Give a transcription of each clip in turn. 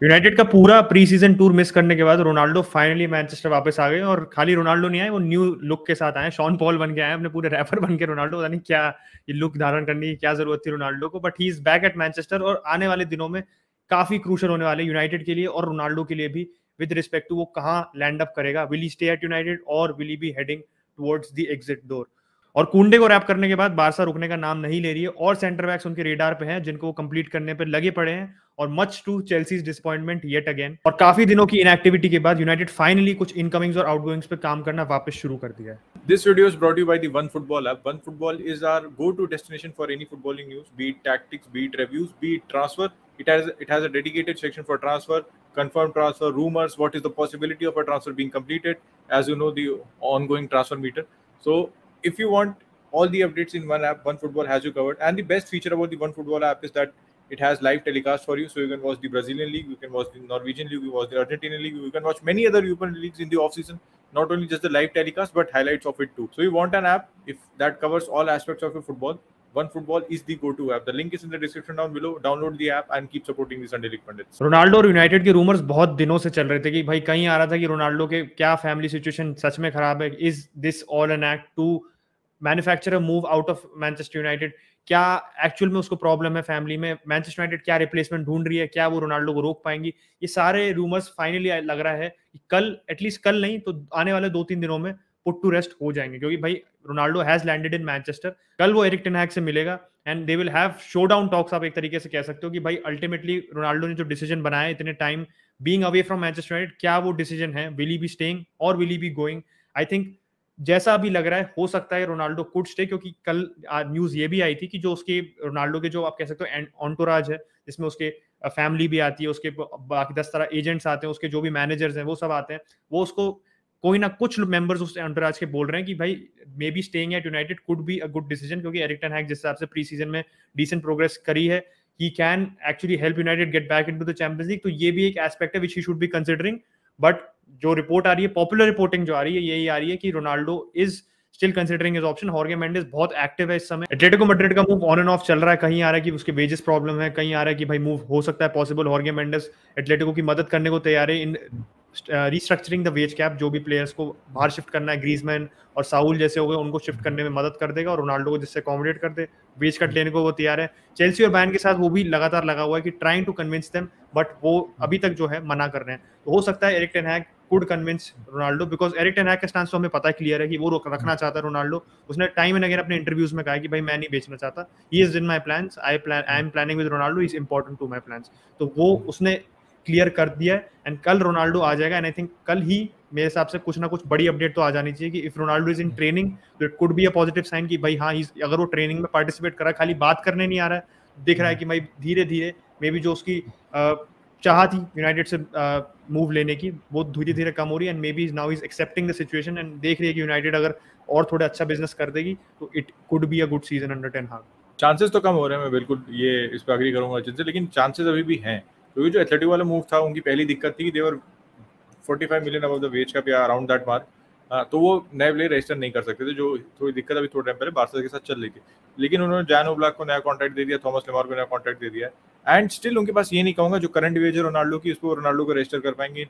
United का पूरा pre season tour miss करने के बाद रोनाल्डो फाइनली मैनचेस्टर वापस आ गए, और खाली रोनाल्डो नहीं आए, वो न्यू लुक के साथ आए, शॉन पॉल बन के आए अपने पूरे रैपर बन के। रोनाल्डो पता नहीं क्या ये लुक धारण करने की क्या जरूरत थी रोनाल्डो को, but he is back at Manchester, और आने वाले दिनों में काफी क्रूशल होने वाले यूनाइटेड के लिए और रोनाल्डो के लिए भी, विद रिस्पेक्ट टू वो कहाँ लैंड अप करेगा, will he stay at United और will he be heading towards the exit door. और कुंडे को रैप करने के बाद बारसा रुकने का नाम नहीं ले रही है, और सेंटर बैक्स उनके रेडार पे हैं जिनको वो कंप्लीट करने पे लगे पड़े हैं, और much to Chelsea's disappointment yet again. और काफी दिनों की इनएक्टिविटी के बाद यूनाइटेड फाइनली कुछ इनकमिंग्स और आउटगोइंग्स पे काम करना वापस शुरू कर दिया है। This video is brought to you by the OneFootball app. OneFootball is our go-to destination for any footballing news, be it tactics, be it reviews, be it transfer. It has a dedicated section for transfer, confirmed transfer, rumors, what is the possibility of a transfer being completed, as you know, the ongoing transfer meter. So if you want all the updates in one app, OneFootball has you covered. And the best feature about the OneFootball app is that it has live telecast for you, so you can watch the Brazilian league, you can watch the Norwegian league, you can watch the Argentinian league, you can watch many other European leagues in the off season. Not only just the live telecast, but highlights of it too. So you want an app if that covers all aspects of your football. OneFootball is the go-to app. The link is in the description down below. Download the app and keep supporting the Sunday League Pundits. Ronaldo और United के rumours बहुत दिनों से चल रहे थे कि भाई कहीं आ रहा था कि रोनाल्डो के क्या फैमिली सिचुएशन सच में खराब है, is this all an act to manufacture a move out of Manchester United, क्या एक्चुअल में उसको प्रॉब्लम है फैमिली में, मैनचेस्टर यूनाइटेड क्या रिप्लेसमेंट ढूंढ रही है, क्या वो रोनाल्डो को रोक पाएंगी। ये सारे रूमर्स फाइनली लग रहा है कि कल, एटलीस्ट कल नहीं तो आने वाले 2-3 दिनों में पुट टू रेस्ट हो जाएंगे, क्योंकि भाई Ronaldo has landed in Manchester. कल वो एरिक टेन हैग से मिलेगा and they will have showdown talks, आप एक तरीके से कह सकते हो कि भाई अल्टीमेटली रोनाल्डो ने जो डिसीजन बनाया इतने time being away from Manchester United, क्या वो डिसीजन है, विल ही बी स्टेइंग और will he be going. I think जैसा अभी लग रहा है हो सकता है रोनाल्डो कुड स्टे, क्योंकि कल न्यूज ये भी आई थी कि जो उसके रोनाल्डो के जो आप कह सकते हो एंटोराज है, जिसमें उसके फैमिली भी आती है, उसके बाकी 10 तरह एजेंट्स आते हैं, उसके जो भी मैनेजर्स हैं वो सब आते हैं, वो उसको कोई ना कुछ मेंबर्स उस एंटोराज के बोल रहे हैं कि भाई may be staying at United could be a good decision, क्योंकि एरिक टेन हैग जिस हिसाब से प्री सीजन में डिसेंट प्रोग्रेस करी है, he can actually help United get back into the Champions League. तो ये भी एक एस्पेक्ट है which he should be considering. But जो रिपोर्ट आ रही है, पॉपुलर रिपोर्टिंग जो आ रही है, यही आ रही है कि Ronaldo is still considering his option. हॉर्गे मेंडेस बहुत एक्टिव है इस समय। एटलेटिको मैड्रिड का मूव ऑन एंड ऑफ चल रहा है, कहीं आ रहा है कि उसके वेजेस प्रॉब्लम है, कहीं आ रहा है कि भाई मूव हो सकता है पॉसिबल। हॉर्गे मेंडेस एटलेटिको की मदद करने को तैयार है इन रिस्ट्रक्चरिंग द वेज कैप, जो भी प्लेयर्स को बाहर शिफ्ट करना है, ग्रीजमैन और साउल जैसे हो गए, उनको शिफ्ट करने में मदद कर देगा और रोनाल्डो को जिससे अकोमोडेट कर दे, वेज कट लेने को वो तैयार है। चेल्सी और बायर्न के साथ वो भी लगातार लगा हुआ है कि trying to convince them, but वो अभी तक जो है मना कर रहे हैं। तो हो सकता है Erik ten Hag could convince Ronaldo, because Erik ten Hag का स्टांस तो हमें पता क्लियर है कि वो रखना चाहता है रोनाल्डो। उसने टाइम एंड अगेन अपने इंटरव्यूज में कहा कि भाई मैं नहीं बेचना चाहता, he is in my plans, I am planning with Ronaldo, he is important to my plans. तो वो उसने क्लियर कर दिया है एंड कल रोनाल्डो आ जाएगा। एंड आई थिंक कल ही मेरे हिसाब से कुछ ना कुछ बड़ी अपडेट तो आ जानी चाहिए कि if Ronaldo is in training तो it could be a positive sign कि भाई हाँ, अगर वो ट्रेनिंग में पार्टिसिपेट कर रहा है, खाली बात करने नहीं आ रहा है, दिख रहा है कि भाई धीरे धीरे मे बी जो उसकी चाह थी यूनाइटेड से मूव लेने की, वो धीरे धीरे कम हो रही है and may be now is accepting the situation and देख रही है कि यूनाइटेड अगर और थोड़ा अच्छा बिजनेस कर देगी तो it could be a good season under ten हाग। चांसेस तो कम हो रहे हैं, मैं बिल्कुल ये इस पर एग्री करूंगा अच्छे से, लेकिन चांसेस अभी भी हैं, क्योंकि जो एथलेटिको वाला मूव था उनकी पहली दिक्कत थी कि देवर 45 million above the wage cap या अराउंड दैट मार्क, तो वो नए प्लेयर रजिस्टर नहीं कर सकते थे, जो थोड़ी दिक्कत अभी थोड़े टाइम पहले बार्सा के साथ चल रही थी। लेकिन उन्होंने जैन ओब्लाक को नया कॉन्ट्रैक्ट दे दिया, थॉमस लेमार को नया कॉन्ट्रैक्ट दे दिया, एंड स्टिल उनके पास ये नहीं कहूँगा जो करंट वेज है रोनाल्डो की, उसको रोनाल्डो को रजिस्टर कर पाएंगे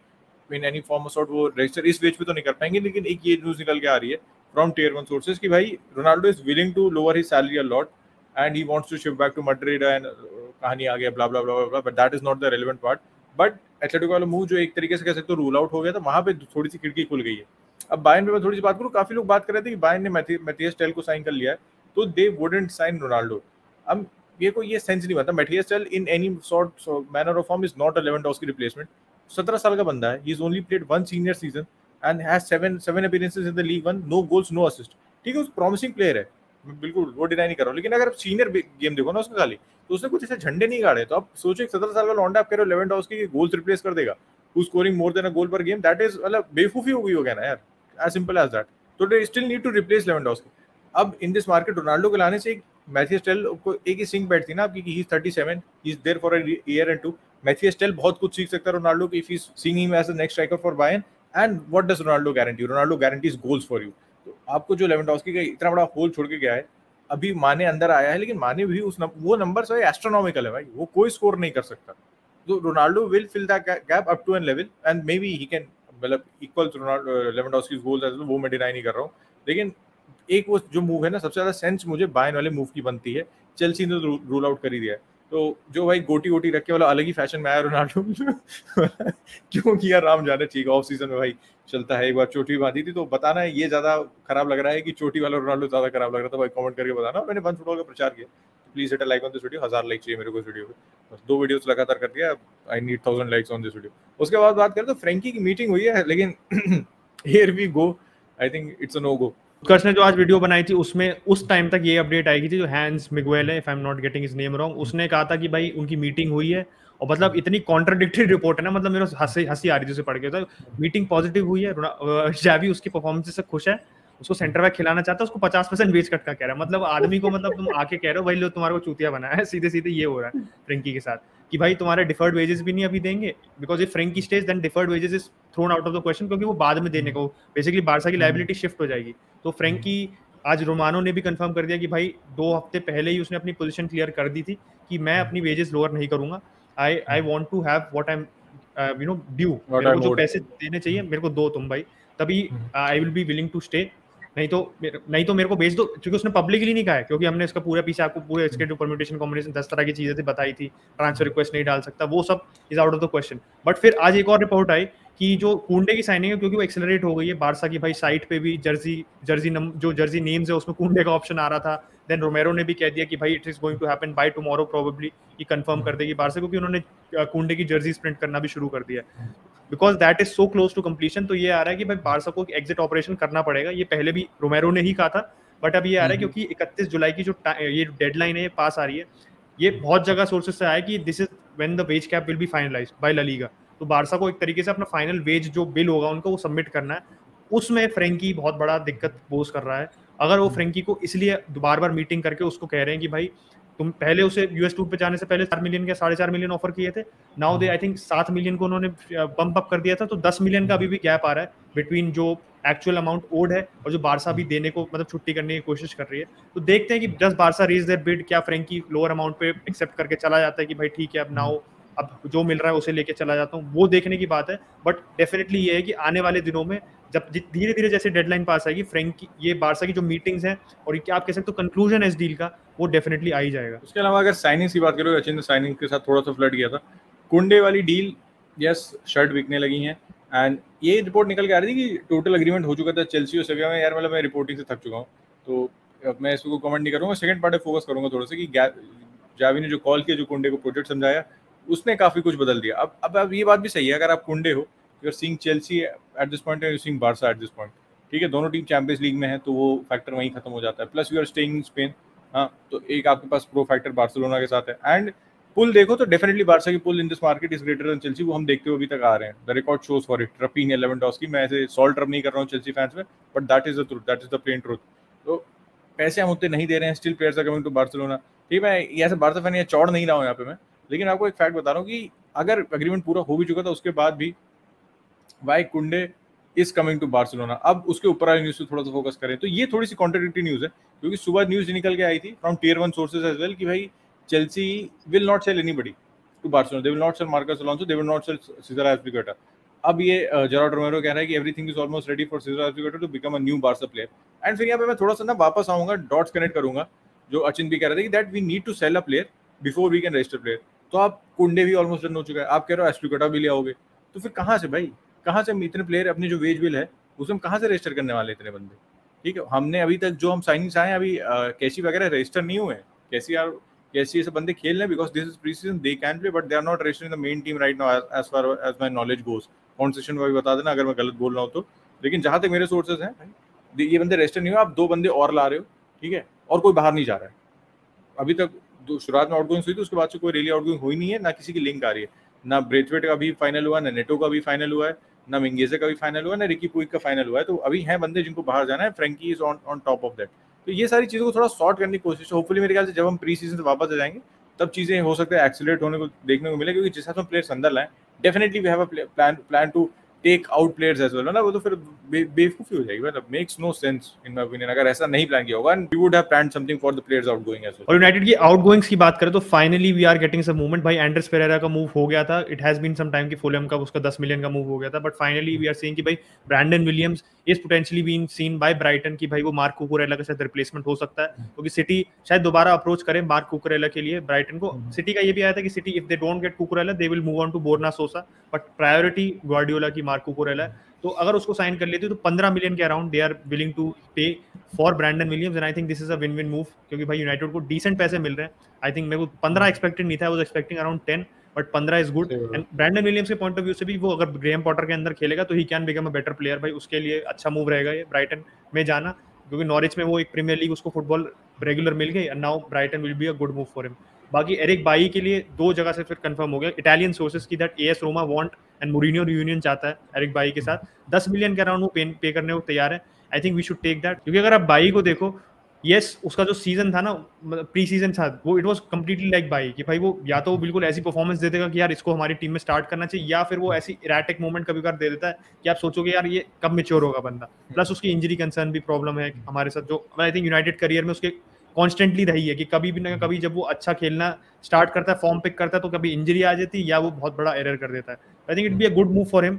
इन एनी फॉर्म सॉर्ट, वो रजिस्टर इस वेज पे तो नहीं कर पाएंगे। लेकिन एक ये न्यूज़ निकल के आ रही है फ्रॉम टियर 1 सोर्सेज कि भाई Ronaldo is willing to lower his salary a lot and he wants to shift back to Madrid and कहानी आ गया blah blah blah blah, but that is not the relevant part. But Atletico वाला move जो एक तरीके से कह सकते हो रूल आउट हो गया था, वहां पे थोड़ी सी खिड़की खुल गई है। अब बायर्न पे मैं थोड़ी सी बात करूं, काफी लोग बात कर रहे थे कि बायर्न ने मैथियस टेल को साइन कर लिया है तो दे वुडंट साइन रोनाल्डो। अब ये कोई ये सेंस नहीं बनता, Mathys Tel in any sort manner of form is not a Lewandowski replacement. 17 साल का बंदा है, he is only played one senior season and has 7 appearances in the league one, no goals no assist. ठीक है, उस promising player है, मैं बिल्कुल वो डिनाई नहीं कर रहा हूं, लेकिन अगर आप सीनियर गेम देखो ना उसका खाली, तो उसने कुछ ऐसे झंडे नहीं गाड़े। तो आप सोचो 17 साल का लौंडा आप कह रहे हो लेवेंडोव्स्की के गोल्स रिप्लेस कर देगा, हु स्कोरिंग मोर देन अ गोल पर गेम, दैट इज मतलब बेवकूफी हो गई हो गया ना यार, एज सिंपल एज दैट। तो they still need to replace Lewandowski. अब इन दिस मार्केट रोनाल्डो को लाने से एक मैथियस टेल को एक ही सिंक बैठ थी ना आपकी कि he is 37, he is there for a year and two. Mathys Tel बहुत कुछ सीख सकता है Ronaldo if he is seeing him as the next striker for Bayern. And what does Ronaldo guarantee? Ronaldo guarantees goals for you. तो आपको जो Lewandowski का इतना बड़ा होल छोड़ के गया है, अभी माने अंदर आया है, लेकिन माने भी वो नंबर एस्ट्रोनॉमिकल है भाई, वो कोई स्कोर नहीं कर सकता। तो Ronaldo will fill that gap up to an level and maybe he can मतलब equal to Lewandowski's goals as वो मैं डिनाई नहीं कर रहा हूँ, लेकिन एक वो जो मूव है ना सबसे ज्यादा सेंस मुझे बायन वाले मूव की बनती है, चेल्सी ने रूल आउट कर ही दिया है। तो जो भाई गोटी गोटी रख के वाला अलग ही फैशन में आया रोनाल्डो क्यों किया राम जाने, ठीक है ऑफ सीजन में भाई चलता है, एक बार चोटी बांधी थी तो बताना है ये ज्यादा खराब लग रहा है कि चोटी वाला रोनाल्डो ज्यादा खराब लग रहा था, भाई कमेंट करके बताना। मैंने वन फुटबॉल का प्रचार किया, please hit a like on this video, 1000 like चाहिए मेरे को इस वीडियो पे, बस 2 वीडियोस लगातार कर दिया, I need 1000 likes on this video. उसके बाद बात करें तो फ्रैंकी की मीटिंग हुई है, लेकिन here we go, I think it's a no go. Utkarsh ने जो आज वीडियो बनाई थी उसमें उस टाइम तक ये अपडेट आई थी, जो हैंस मिगुएल है, if I am not getting his name wrong, उसने कहा था कि भाई उनकी मीटिंग हुई है, और मतलब इतनी कॉन्ट्रडिक्टरी रिपोर्ट है ना, मतलब मेरे हंसी आ रही थी उसे पढ़ के। तो मीटिंग पॉजिटिव हुई है, जावी उसकी परफॉर्मेंस से खुश है, उसको सेंटर बैक खिलाना चाहता है, उसको 50% वेज कट का कह रहा है। मतलब आदमी को, मतलब तुम आके कह रहे हो भाई लो तुम्हारे को चूतिया बनाया है, सीधे सीधे ये हो रहा है फ्रेंकी के साथ कि भाई तुम्हारे डिफर्ड वेजेस भी नहीं अभी देंगे, because if Frenkie stays then deferred wages is thrown out of the question, क्योंकि वो बाद में देने को बेसिकली बारसा की लायबिलिटी शिफ्ट हो जाएगी। तो फ्रेंकी आज रोमानो ने भी कंफर्म कर दिया कि भाई 2 हफ्ते पहले ही उसने अपनी पोजीशन क्लियर कर दी थी कि मैं अपनी वेजेस लोअर नहीं करूंगा, I want to have what I am due, मेरे को जो पैसे देने चाहिए मेरे को दो तुम भाई, तभी I will be willing to stay, नहीं तो मेरे को भेज दो। क्योंकि उसने पब्लिकली नहीं कहा है, क्योंकि हमने इसका पूरा पीछे आपको पूरे इसके जो परम्यूटेशन कॉम्बिनेशन 10 तरह की चीजें थी बताई थी, ट्रांसफर रिक्वेस्ट नहीं डाल सकता, वो सब is out of the question. But फिर आज एक और रिपोर्ट आई कि जो कुंडे की साइनिंग है, क्योंकि वो एक्सेलरेट हो गई है बारसा की, भाई साइट पे भी जर्सी नेम्स है उसमें कुंडे का ऑप्शन आ रहा था। देन रोमेरो ने भी कह दिया कि भाई it is going to happen by tomorrow probably, ये कंफर्म कर देगी बारसा, क्योंकि उन्होंने कुंडे की जर्सी प्रिंट करना भी शुरू कर दिया है, because that is so close to completion. तो ये आ रहा है कि भाई बारसा को एग्जिट ऑपरेशन करना पड़ेगा, ये पहले भी रोमेरो ने ही कहा था, बट अब ये आ रहा है क्योंकि 31 जुलाई की जो ये डेडलाइन है ये पास आ रही है, ये बहुत जगह सोर्सेस से आया कि this is when the wage cap will be finalised by La Liga. तो बारसा को एक तरीके से अपना फाइनल वेज जो बिल होगा उनको वो सबमिट करना है, उसमें फ्रेंकी बहुत बड़ा दिक्कत पोज कर रहा है। अगर वो फ्रेंकी को इसलिए बार बार मीटिंग करके उसको कह रहे हैं कि भाई तुम पहले उसे यूएस टूर पे जाने से पहले 4 मिलियन के 4.5 मिलियन ऑफर किए थे, now they I think 7 million को उन्होंने बम्प अप कर दिया था, तो 10 मिलियन का अभी भी गैप आ रहा है बिटवीन जो एक्चुअल अमाउंट ओड है और जो बारसा भी देने को मतलब छुट्टी करने की कोशिश कर रही है। तो देखते हैं कि just Barca raise their bid, क्या फ्रेंकी लोअर अमाउंट पे एक्सेप्ट करके चला जाता है कि भाई ठीक है अब नाउ अब जो मिल रहा है उसे लेके चला जाता हूँ, वो देखने की बात है। बट डेफिनेटली ये है कि आने वाले दिनों में जब धीरे धीरे जैसे डेडलाइन पास आएगी, फ्रेंकी ये बारसा की जो मीटिंग्स हैं और क्या आप कह सकते हो कंक्लूजन है इस डील का, वो डेफिनेटली आ ही जाएगा। उसके अलावा अगर साइनिंग की बात करो, सचिन ने साइनिंग के साथ थोड़ा सा फ्लर्ट किया था, कुंडे वाली डील, यस शर्ट बिकने लगी हैं, एंड ये रिपोर्ट निकल के आ रही थी कि टोटल एग्रीमेंट हो चुका था चेल्सी और सेविया में। यार मतलब मैं रिपोर्टिंग से थक चुका हूँ, तो अब मैं इसको कमेंट नहीं करूँगा, सेकंड पार्ट पे फोकस करूंगा थोड़ा सा कि जावी ने जो कॉल किया, जो कुंडे को प्रोजेक्ट समझाया, उसने काफी कुछ बदल दिया। अब ये बात भी सही है, अगर आप कुंडे हो, you are seeing Chelsea at this point, you seeing Barca at this point, ठीक है, दोनों टीम चैंपियंस लीग में है, तो वो फैक्टर वहीं खत्म हो जाता है। Plus you are staying in Spain, हाँ, तो एक आपके पास प्रो फैक्टर बार्सिलोना के साथ है। एंड पुल देखो तो डेफिनेटली बारसा की pull in this market is greater than Chelsea, वो हम देखते हुए अभी तक आ रहे हैं, the record shows for it. Raphinha, Lewandowski, मैं ऐसे सॉल्ट रब नहीं कर रहा हूँ चेल्सी फैंस में, but that is the truth, that is the plain truth. तो पैसे हम उतने नहीं दे रहे हैं, still players are coming to Barcelona. ठीक है, मैं ऐसे बारसा फैन या चौड़ नहीं रहा हूँ यहाँ पे मैं, लेकिन आपको एक फैक्ट बता रहा हूँ कि अगर एग्रीमेंट पूरा हो भी चुका था उसके बाद भी वाई कुंडे इज कमिंग टू बार्सिलोना। अब उसके ऊपर वाली न्यूज पे थोड़ा सा फोकस करें तो ये थोड़ी सी कॉन्ट्राडिक्टरी न्यूज है, क्योंकि सुबह न्यूज निकल के आई थी from tier 1 sources as well कि भाई Chelsea will not sell anybody to Barcelona, they will not sell Marcos Alonso, they will not sell Cesar Azpilicueta. अब ये जेरार्ड रोमेरो कह रहा है कि everything is almost ready for Cesar Azpilicueta to become a new Barca player. And फिर यहाँ पे मैं थोड़ा सा ना वापस आऊंगा, डॉट्स कनेक्ट करूंगा, जो अचिन भी कह रहे थे कि that we need to sell a player before we can register player. तो आप कुंडे भी ऑलमोस्ट डन हो चुका है, आप कह रहे हो एस्पिलिक्वेटा भी ले आओगे, तो फिर कहाँ से भाई, कहाँ से हम इतने प्लेयर अपनी जो वेज बिल है उसमें हम कहाँ से रजिस्टर करने वाले इतने बंदे। ठीक है, हमने अभी तक जो हम साइनिंग्स आए हैं अभी कैसी वगैरह रजिस्टर नहीं हुए हैं, कैसी ऐसे बंदे खेल रहे हैं, because this is pre season, they can play but they are not registered in the main team right now as far as my knowledge goes. Concession में भी बता देना अगर मैं गलत बोल रहा हूँ तो, लेकिन जहाँ तक मेरे सोर्सेज हैं ये बंदे रजिस्टर नहीं हुए, आप 2 बंदे और ला रहे हो, ठीक है, और कोई बाहर नहीं जा रहा है अभी तक। शुरुआत में आउटगोइंग हुई थी, उसके बाद से कोई रेली आउटगोइंग हुई नहीं है, ना किसी की लिंक आ रही है, ना ब्रेथवेट का भी फाइनल हुआ, ना नेटो का भी फाइनल हुआ है, ना मिंगेजे का भी फाइनल हुआ, ना रिकी पुइक का फाइनल हुआ है। तो अभी हैं बंदे जिनको बाहर जाना है, Frenkie is on top of that. तो ये सारी चीज़ों को थोड़ा सॉर्ट करने की कोशिश है, होपफुली मेरे ख्याल से जब हम प्री सीजन से वापस आ जाएंगे तब चीज़ें हो सकता है एक्सीलरेट होने को देखने को मिले, क्योंकि जिस हिसाब से प्लेयर्स अंदर लाएं, definitely we have a plan to take out players as well, ना वो तो फिर बेवकूफी हो जाएगी, मतलब makes no sense in my opinion अगर ऐसा नहीं प्लान किया होगा, and we would have planned something for the players outgoing as well. और यूनाइटेड की आउटगोइंग्स की बात करें तो finally we are getting some movement. भाई एंड्रेस पेरेरा का मूव हो गया था, it has been some time कि फुलहैम का उसका 10 मिलियन का मूव हो गया था, but finally we are seeing कि भाई Brandon Williams is potentially being seen by Brighton कि भाई वो मार्क कुकुरेला के साथ रिप्लेसमेंट हो सकता है, क्योंकि सिटी शायद दोबारा अप्रोच करे मार्क कुकुरेला के लिए ब्राइटन को। सिटी का ये भी आया था कि city if they don't get Cucurella they will move on to Borna Sosa, but priority Guardiola की मार्क कुकुरेला है। तो अगर उसको साइन कर लेती तो 15 मिलियन के around they are willing to pay for Brandon Williams, and I think this is a win win move, क्योंकि भाई यूनाइटेड को डिसेंट पैसे मिल रहे हैं। आई थिंक मेरे को 15 एक्सपेक्टेड नहीं था, I was expecting around 10, but 15 is good. And Brandon Williams के पॉइंट ऑफ व्यू से भी वो अगर ग्रेहम पॉटर के अंदर खेलेगा तो he can become a better player, भाई उसके लिए अच्छा मूव रहेगा ये ब्राइटन में जाना, क्योंकि नॉरिच में वो एक प्रीमियर लीग उसको फुटबॉल रेगुलर मिल गई, and now Brighton will be a good move for him. बाकी एरिक बाई के लिए दो जगह से फिर कंफर्म हो गया इटालियन सोर्सेस की that AS Roma want and Mourinho reunion चाहता है एरिक बाई के साथ, 10 मिलियन के अराउंड वो पे करने को तैयार है। I think we should take that, क्योंकि अगर आप बाई को देखो, यस उसका जो सीजन था ना, प्री सीजन था वो, it was completely like by कि भाई वो या तो वो बिल्कुल ऐसी परफॉर्मेंस दे देगा कि यार इसको हमारी टीम में स्टार्ट करना चाहिए, या फिर वो ऐसी इराटिक मोमेंट कभी कभार दे देता है कि आप सोचोगे यार ये कब मैच्योर होगा बंदा। प्लस उसकी इंजरी कंसर्न भी प्रॉब्लम है हमारे साथ, जो आई थिंक यूनाइटेड करियर में उसके कॉन्स्टेंटली रही है कि कभी भी ना कभी जब वो अच्छा खेलना स्टार्ट करता है, फॉर्म पिक करता है, तो कभी इंजरी आ जाती है या वो बहुत बड़ा एरर कर देता है। I think it be a good move for him,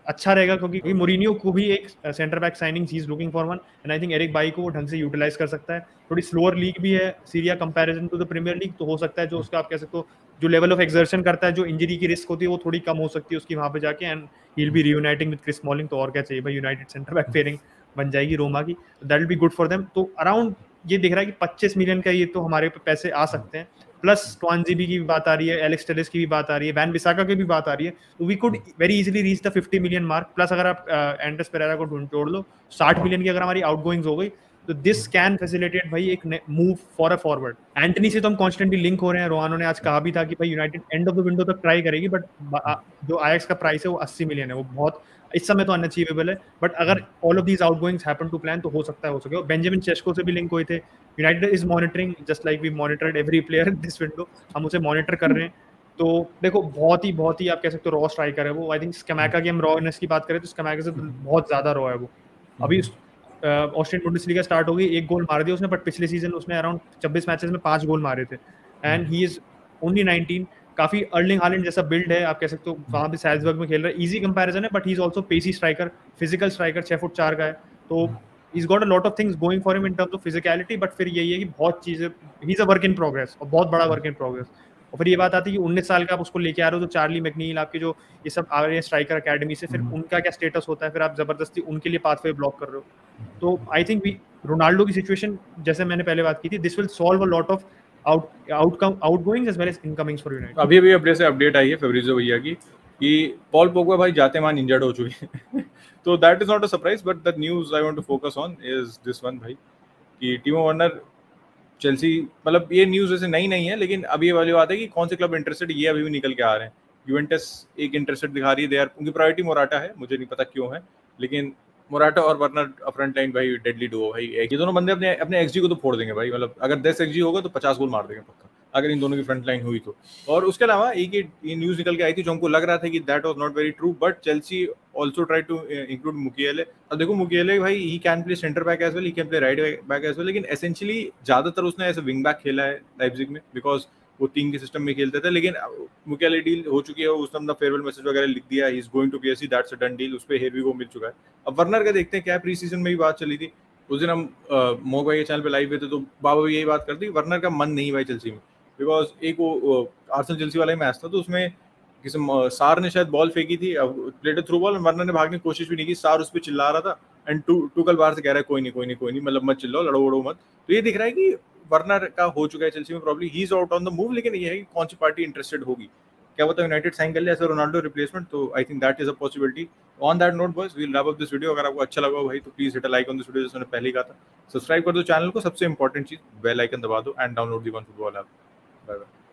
अच्छा रहेगा, क्योंकि मोरिनियो को भी एक सेंटर बैक साइनिंग ही is looking for one, and I think Eric Bailly को वो ढंग से यूटिलाइज कर सकता है। थोड़ी स्लोअर लीग भी है Serie A comparison to the Premier League, तो हो सकता है जो उसका आप कह सकते हो जो लेवल ऑफ एक्सर्शन करता है, जो इंजरी की रिस्क होती है वो थोड़ी कम हो सकती है उसकी वहां पे जाके, and he will be reuniting with Chris Smalling, तो और क्या चाहिए भाई, यूनाइटेड सेंटर बैक पेयरिंग बन जाएगी रोमा की, that will be good for them. तो अराउंड ये दिख रहा है कि 25 मिलियन का ये तो हमारे पे पैसे आ सकते हैं, प्लस ट्वांजीबी की भी बात आ रही है, एलेक्स टेलेस की भी बात आ रही है, वैन बिसाका की भी बात आ रही है, तो we could very easily reach the 50 million mark. Plus अगर आप एंड्रेस पेरेरा को जोड़ लो 60 मिलियन की अगर हमारी आउटगोइंग्स हो गई, तो दिस कैन फैसिलिटेट भाई एक move for a forward. Antony से तो हम कॉन्स्टेंटली लिंक हो रहे हैं, रोहानो ने आज कहा भी था कि भाई United end of the window तक ट्राई करेगी, बट जो आयक्स का प्राइस है वो 80 मिलियन है, वो बहुत इस समय तो अनअचीवेबल है, बट अगर all of these outgoings happen to plan तो हो सकता है हो सके। बेंजामिन चेस्को से भी लिंक हुए थे, United is monitoring just like we monitored every player this window, हम उसे मॉनिटर कर रहे हैं। तो देखो बहुत ही आप कह सकते हो रॉ स्ट्राइकर है वो। आई थिंक स्कैमाका की हम रॉनेस की बात करें तो स्कैमाका से बहुत ज्यादा रॉ है वो। अभी ऑस्ट्रियन बुंडेसलीगा स्टार्ट हो गई, 1 गोल मार दिया उसने, बट पिछले सीजन उसने अराउंड 26 मैचेस में 5 गोल मारे थे, एंड ही इज ओनली 19। काफी अर्लिंग हालैंड जैसा बिल्ड है, आप कह सकते हो वहां पे सैल्जबर्ग में खेल रहा है, इजी कंपैरिजन है, but he is also pacey striker, physical striker, 6 foot 4 का है, तो he's got a lot of things going for him in terms of physicality, but फिर यही है कि बहुत चीजें he's a work in progress, और बहुत बड़ा work in progress। और फिर ये बात आती है कि 19 साल का आप उसको लेके आ रहे हो, तो चार्ली मैकनील आपके जो ये सब आ रहे हैं स्ट्राइकर अकेडमी से, फिर उनका क्या स्टेटस होता है, फिर आप जबरदस्ती उनके लिए पाथवे ब्लॉक कर रहे हो। तो आई थिंक वी रोनाल्डो की सिचुएशन जैसे मैंने पहले बात की थी, this will solve a lot of outgoings as well as incomings for United. अभी अपडेट आई है फेब्रिजो भैया की कि पॉल पोग्बा भाई जाते मान इंजर्ड हो चुके हैं तो that is not a surprise, but the news I want to focus on is this one भाई, कि टिमो वर्नर चेल्सी, मतलब ये न्यूज वैसे नहीं है, लेकिन अभी ये वाली बात है कि कौन से क्लब इंटरेस्टेड, ये अभी भी निकल के आ रहे हैं। यूवेंटस एक इंटरेस्टेड दिखा रही है, दे आर, उनकी प्रायोरिटी मोराटा है, मुझे नहीं पता क्यों है, लेकिन मोराटा और वर्नर फ्रंट लाइन भाई डेडली डुओ भाई, ये दोनों बंदे अपने एक्सजी को तो फोड़ देंगे भाई, मतलब अगर 10 एक्सजी होगा तो 50 गोल मार देंगे पक्का, अगर इन दोनों की फ्रंट लाइन हुई तो। और उसके अलावा एक ये न्यूज निकल के आई थी जो हमको लग रहा था कि that was not very true, but Chelsea also try to include Mukiele. अब देखो मुकिएले भाई he can play centre back as well, he can play right back as well, लेकिन एसेंशियली ज्यादातर उसने ऐसे विंग बैक खेला है लाइप्जिग में, बिकॉज वो 3 के सिस्टम में खेलते थे। लेकिन मुकिएले डील हो चुकी है, उसने अपना फेयरवेल मैसेज वगैरह लिख दिया, he is going to PSG, that's a done deal, उस पे हेरवी को मिल चुका है। अब वर्नर का देखते हैं क्या, प्री सीजन में भी बात चली थी, उस दिन हम मोग भाई के चैनल पे लाइव हुए थे, तो बाबा भी यही बात करती, वर्नर का मन नहीं भाई चेल्सी में, बिकॉज एक वो आर्सेनल चेल्सी वाला ही मैच था, तो उसमें किसी सार ने शायद बॉल फेंकी थी, प्लेड थ्रू बॉल, वर्नर ने भागने की कोशिश भी नहीं की, सार उस पर चिल्ला रहा था, एंड टूकल बाहर से कह रहा है कोई नहीं, मतलब मत चिल्लाओ, लड़ो वड़ो मत। तो ये दिख रहा है कि वर्नर का हो चुका है चेल्सी में, probably he is out on the move, लेकिन ये है कि कौन सी पार्टी इंटरेस्टेड होगी, क्या पता यूनाइटेड साइन कर ले ऐसा रोनाल्डो रिप्लेसमेंट, तो I think that is a possibility. On that note boys, we will wrap up this video. अगर आपको अच्छा लगा भाई तो please hit a like on this video, जैसे मैंने पहले ही कहा था, सब्सक्राइब कर दो चैनल को, सबसे इंपॉर्टेंट चीज बेल आइकन दबा दो, and download the OneFootball app. Bye bye.